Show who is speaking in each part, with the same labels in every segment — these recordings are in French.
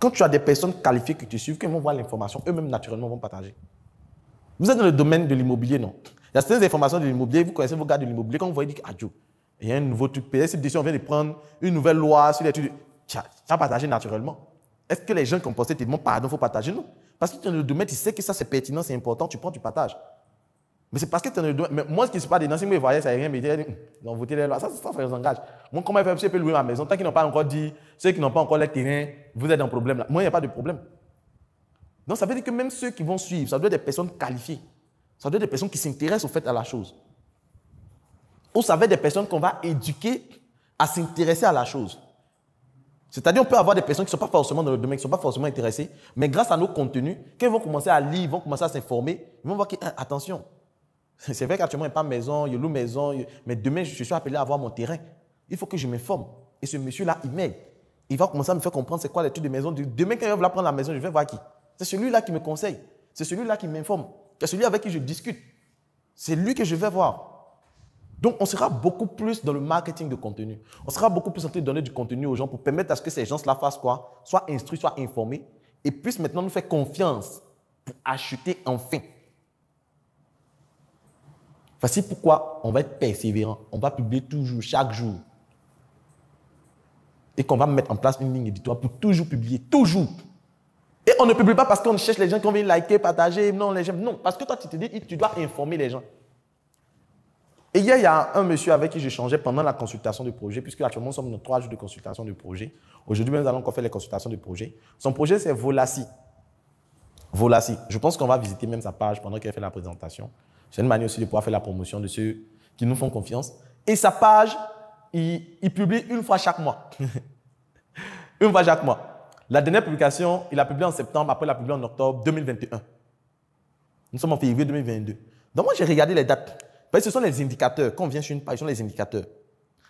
Speaker 1: quand tu as des personnes qualifiées qui te suivent, quand ils vont voir l'information, eux-mêmes naturellement vont partager. Vous êtes dans le domaine de l'immobilier, non? Il y a certaines informations de l'immobilier, vous connaissez vos gars de l'immobilier, quand vous voyez, dites, ah Joe, il y a un nouveau truc, on vient de prendre une nouvelle loi sur les trucs. Tu as partagé naturellement. Est-ce que les gens qui ont posté te demandent pardon, il faut partager? Non. Parce que tu es dans le domaine, tu sais que ça c'est pertinent, c'est important, tu prends, tu partages. Mais c'est parce que tu es dans le domaine. Mais moi, ce qui se passe dedans, si vous me voyez, ça n'a rien, mais ils ont voté les lois. Ça les engage. Moi, comment je peux louer ma maison? Tant qu'ils n'ont pas encore dit, ceux qui n'ont pas encore les terrains, vous êtes dans le problème là. Moi, il n'y a pas de problème. Donc, ça veut dire que même ceux qui vont suivre, ça doit être des personnes qualifiées. Ça doit être des personnes qui s'intéressent au fait à la chose. Ou ça doit être des personnes qu'on va éduquer à s'intéresser à la chose. C'est-à-dire, on peut avoir des personnes qui ne sont pas forcément dans le domaine, qui ne sont pas forcément intéressées, mais grâce à nos contenus, quand ils vont commencer à lire, ils vont commencer à s'informer, ils vont voir que, attention, c'est vrai qu'actuellement, il n'y a pas de maison, il loue maison, mais demain, je suis appelé à avoir mon terrain. Il faut que je m'informe. Et ce monsieur-là, il m'aide. Il va commencer à me faire comprendre c'est quoi les trucs de maison. Demain, quand il va vouloir prendre la maison, je vais voir qui. C'est celui-là qui me conseille. C'est celui-là qui m'informe. C'est celui avec qui je discute. C'est lui que je vais voir. Donc, on sera beaucoup plus dans le marketing de contenu. On sera beaucoup plus en train de donner du contenu aux gens pour permettre à ce que ces gens-là fassent quoi? Soient instruits, soient informés et puissent maintenant nous faire confiance pour acheter enfin. Voici pourquoi on va être persévérant. On va publier toujours, chaque jour. Et qu'on va mettre en place une ligne éditoriale pour toujours publier, toujours. Et on ne publie pas parce qu'on cherche les gens qui vont liker, partager, non, les gens. Non, parce que toi, tu te dis, tu dois informer les gens. Et hier, il y a un monsieur avec qui j'échangeais pendant la consultation de projet, puisque actuellement, nous sommes dans 3 jours de consultation de projet. Aujourd'hui, nous allons encore faire les consultations de projet. Son projet, c'est Volassi. Volassi. Je pense qu'on va visiter même sa page pendant qu'il fait la présentation. C'est une manière aussi de pouvoir faire la promotion de ceux qui nous font confiance. Et sa page, il publie une fois chaque mois. Une fois chaque mois. La dernière publication, il a publié en septembre, après il a publié en octobre 2021. Nous sommes en février 2022. Donc moi, j'ai regardé les dates. Parce que ce sont les indicateurs. Quand on vient sur une page, ce sont les indicateurs.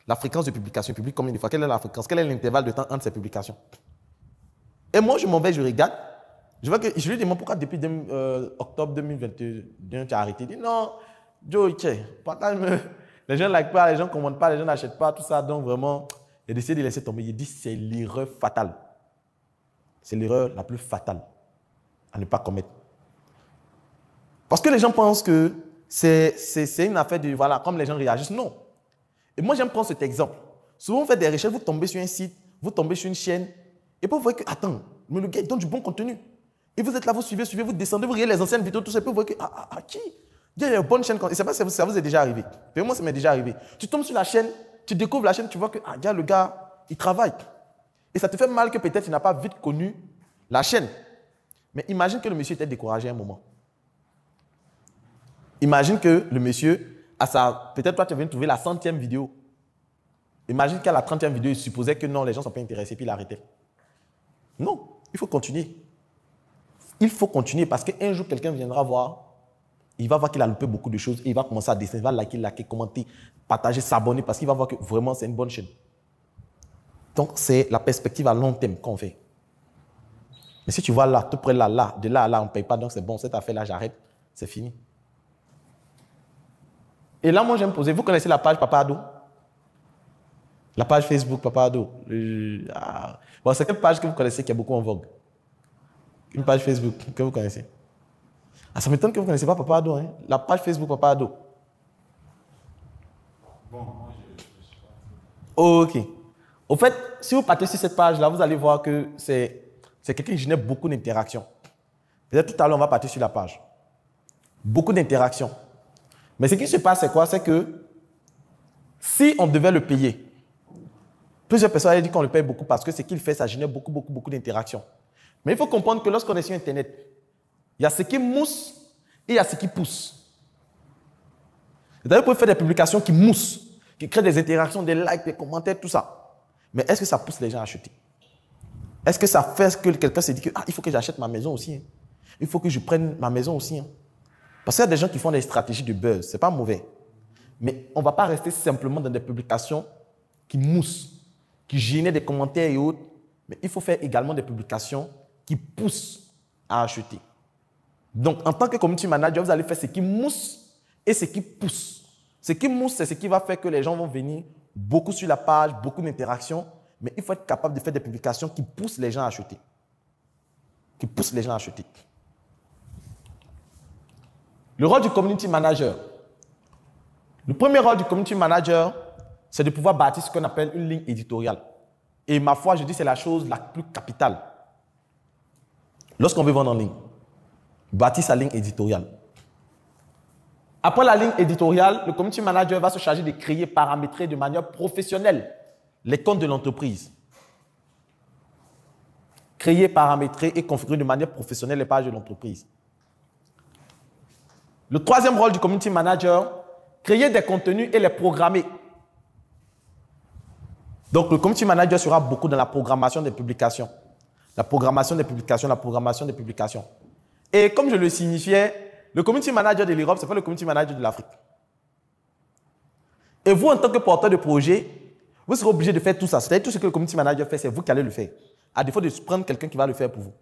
Speaker 1: La fréquence de publication, il publie combien de fois? Quelle est la fréquence? Quel est l'intervalle de temps entre ces publications? Et moi, je m'en vais, je regarde. Je lui demande pourquoi depuis octobre 2021, tu as arrêté. Il dit non, Joe, partage-me. Les gens ne like pas, les gens ne commentent pas, les gens n'achètent pas, tout ça. Donc vraiment, il a décidé de laisser tomber. Il dit c'est l'erreur fatale. C'est l'erreur la plus fatale à ne pas commettre. Parce que les gens pensent que c'est une affaire de, voilà, comme les gens réagissent. Non. Et moi, j'aime prendre cet exemple. Souvent, vous faites des recherches, vous tombez sur un site, vous tombez sur une chaîne, et puis vous voyez que, attends, mais le gars, il donne du bon contenu. Et vous êtes là, vous suivez, vous descendez, vous regardez les anciennes vidéos, tout ça, et puis vous voyez que, qui? Il y a une bonne chaîne. Et c'est pas si ça vous est déjà arrivé. Et moi, ça m'est déjà arrivé. Tu tombes sur la chaîne, tu découvres la chaîne, tu vois que, le gars, il travaille. Et ça te fait mal que peut-être tu n'as pas vite connu la chaîne. Mais imagine que le monsieur était découragé à un moment. Imagine que le monsieur, peut-être toi tu viens de trouver la 100e vidéo. Imagine qu'à la 30e vidéo, il supposait que non, les gens ne sont pas intéressés, puis il arrêtait. Non, il faut continuer. Il faut continuer parce qu'un jour, quelqu'un viendra voir, il va voir qu'il a loupé beaucoup de choses et il va commencer à dessiner, il va liker, commenter, partager, s'abonner parce qu'il va voir que vraiment c'est une bonne chaîne. Donc, c'est la perspective à long terme qu'on fait. Mais si tu vois là, tout près là, de là à là, on ne paye pas, donc c'est bon, cette affaire-là, j'arrête, c'est fini. Et là, moi, je vais me poser, vous connaissez la page Papa Ado? La page Facebook Papa Ado. Bon, c'est quelle page que vous connaissez qui est beaucoup en vogue? Une page Facebook que vous connaissez? Ça m'étonne que vous ne connaissez pas Papa Ado, hein? La page Facebook Papa Ado. Bon, moi, je suis pas... Ok. Au fait, si vous partez sur cette page-là, vous allez voir que c'est quelqu'un qui génère beaucoup d'interactions. Peut-être tout à l'heure, on va partir sur la page. Beaucoup d'interactions. Mais ce qui se passe, c'est quoi? C'est que si on devait le payer, plusieurs personnes ont dit qu'on le paye beaucoup parce que ce qu'il fait, ça génère beaucoup d'interactions. Mais il faut comprendre que lorsqu'on est sur Internet, il y a ce qui mousse et il y a ce qui pousse. C'est-à-dire que vous pouvez faire des publications qui moussent, qui créent des interactions, des likes, des commentaires, tout ça. Mais est-ce que ça pousse les gens à acheter? Est-ce que ça fait que quelqu'un se dit que il faut que j'achète ma maison aussi, hein? Il faut que je prenne ma maison aussi, hein? Parce qu'il y a des gens qui font des stratégies de buzz, ce n'est pas mauvais. Mais on ne va pas rester simplement dans des publications qui moussent, qui génèrent des commentaires et autres. Mais il faut faire également des publications qui poussent à acheter. Donc, en tant que community manager, vous allez faire ce qui mousse et ce qui pousse. Ce qui mousse, c'est ce qui va faire que les gens vont venir beaucoup sur la page, beaucoup d'interactions. Mais il faut être capable de faire des publications qui poussent les gens à acheter. qui pousse les gens à acheter. Le rôle du community manager. Le premier rôle du community manager, c'est de pouvoir bâtir ce qu'on appelle une ligne éditoriale. Et ma foi, je dis, c'est la chose la plus capitale. Lorsqu'on veut vendre en ligne, bâtir sa ligne éditoriale. Après la ligne éditoriale, le community manager va se charger de créer, paramétrer de manière professionnelle les comptes de l'entreprise. Créer, paramétrer et configurer de manière professionnelle les pages de l'entreprise. Le troisième rôle du community manager, créer des contenus et les programmer. Donc, le community manager sera beaucoup dans la programmation des publications. La programmation des publications, la programmation des publications. Et comme je le signifiais, le community manager de l'Europe, ce n'est pas le community manager de l'Afrique. Et vous, en tant que porteur de projet, vous serez obligé de faire tout ça. C'est-à-dire tout ce que le community manager fait, c'est vous qui allez le faire. À défaut de prendre quelqu'un qui va le faire pour vous.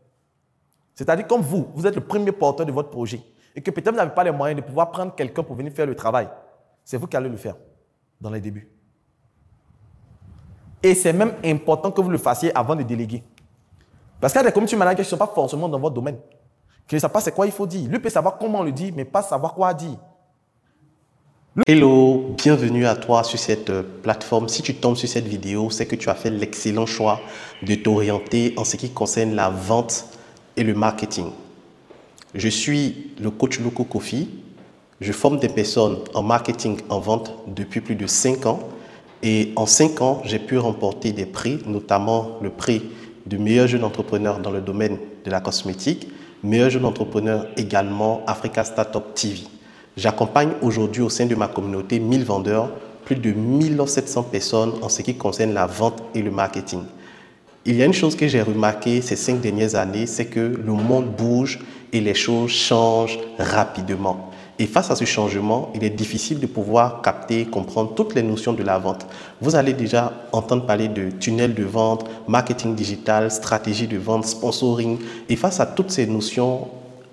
Speaker 1: C'est-à-dire comme vous êtes le premier porteur de votre projet et que peut-être vous n'avez pas les moyens de pouvoir prendre quelqu'un pour venir faire le travail. C'est vous qui allez le faire dans les débuts. Et c'est même important que vous le fassiez avant de déléguer. Parce qu'il y a des community managers qui ne sont pas forcément dans votre domaine. Qui ne savent pas c'est quoi il faut dire. Lui peut savoir comment on le dit, mais pas savoir quoi dire.
Speaker 2: Hello, bienvenue à toi sur cette plateforme. Si tu tombes sur cette vidéo, c'est que tu as fait l'excellent choix de t'orienter en ce qui concerne la vente et le marketing. Je suis le coach Loco Kofi. Je forme des personnes en marketing, en vente depuis plus de 5 ans. Et en 5 ans, j'ai pu remporter des prix, notamment le prix de meilleur jeune entrepreneur dans le domaine de la cosmétique, meilleur jeune entrepreneur également Africa Startup TV. J'accompagne aujourd'hui au sein de ma communauté 1000 vendeurs, plus de 1700 personnes en ce qui concerne la vente et le marketing. Il y a une chose que j'ai remarqué ces 5 dernières années, c'est que le monde bouge et les choses changent rapidement. Et face à ce changement, il est difficile de pouvoir capter et comprendre toutes les notions de la vente. Vous allez déjà entendre parler de tunnel de vente, marketing digital, stratégie de vente, sponsoring. Et face à toutes ces notions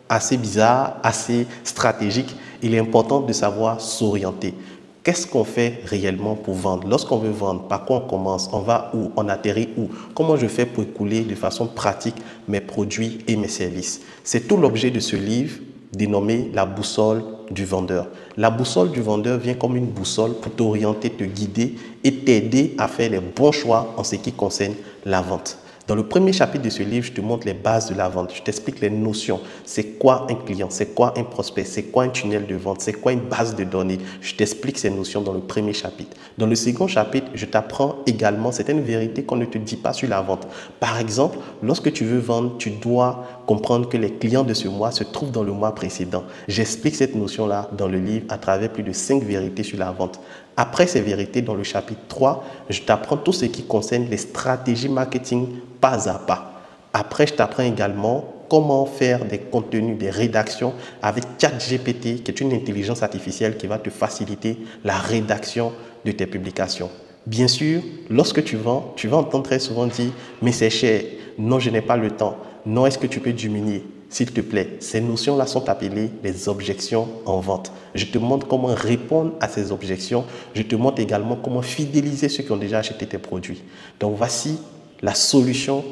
Speaker 2: assez bizarres, assez stratégiques, il est important de savoir s'orienter. Qu'est-ce qu'on fait réellement pour vendre? Lorsqu'on veut vendre, par quoi on commence? On va où? On atterrit où? Comment je fais pour écouler de façon pratique mes produits et mes services? C'est tout l'objet de ce livre dénommé la boussole du vendeur. La boussole du vendeur vient comme une boussole pour t'orienter, te guider et t'aider à faire les bons choix en ce qui concerne la vente. Dans le premier chapitre de ce livre, je te montre les bases de la vente. Je t'explique les notions. C'est quoi un client? C'est quoi un prospect? C'est quoi un tunnel de vente? C'est quoi une base de données? Je t'explique ces notions dans le premier chapitre. Dans le second chapitre, je t'apprends également certaines vérités qu'on ne te dit pas sur la vente. Par exemple, lorsque tu veux vendre, tu dois comprendre que les clients de ce mois se trouvent dans le mois précédent. J'explique cette notion-là dans le livre à travers plus de 5 vérités sur la vente. Après ces vérités, dans le chapitre 3, je t'apprends tout ce qui concerne les stratégies marketing pas à pas. Après, je t'apprends également comment faire des contenus, des rédactions avec ChatGPT, qui est une intelligence artificielle qui va te faciliter la rédaction de tes publications. Bien sûr, lorsque tu vends, tu vas entendre très souvent dire « mais c'est cher, non, je n'ai pas le temps, non, est-ce que tu peux diminuer ?» S'il te plaît, ces notions-là sont appelées les objections en vente. Je te montre comment répondre à ces objections. Je te montre également comment fidéliser ceux qui ont déjà acheté tes produits. Donc, voici la solution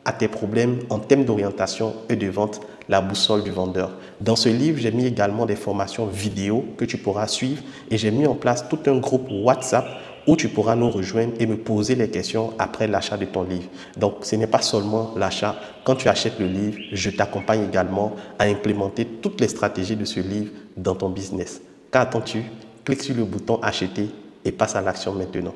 Speaker 2: à tes problèmes en termes d'orientation et de vente, la boussole du vendeur. Dans ce livre, j'ai mis également des formations vidéo que tu pourras suivre et j'ai mis en place tout un groupe WhatsApp où tu pourras nous rejoindre et me poser les questions après l'achat de ton livre. Donc, ce n'est pas seulement l'achat. Quand tu achètes le livre, je t'accompagne également à implémenter toutes les stratégies de ce livre dans ton business. Qu'attends-tu? Clique sur le bouton « Acheter » et passe à l'action maintenant.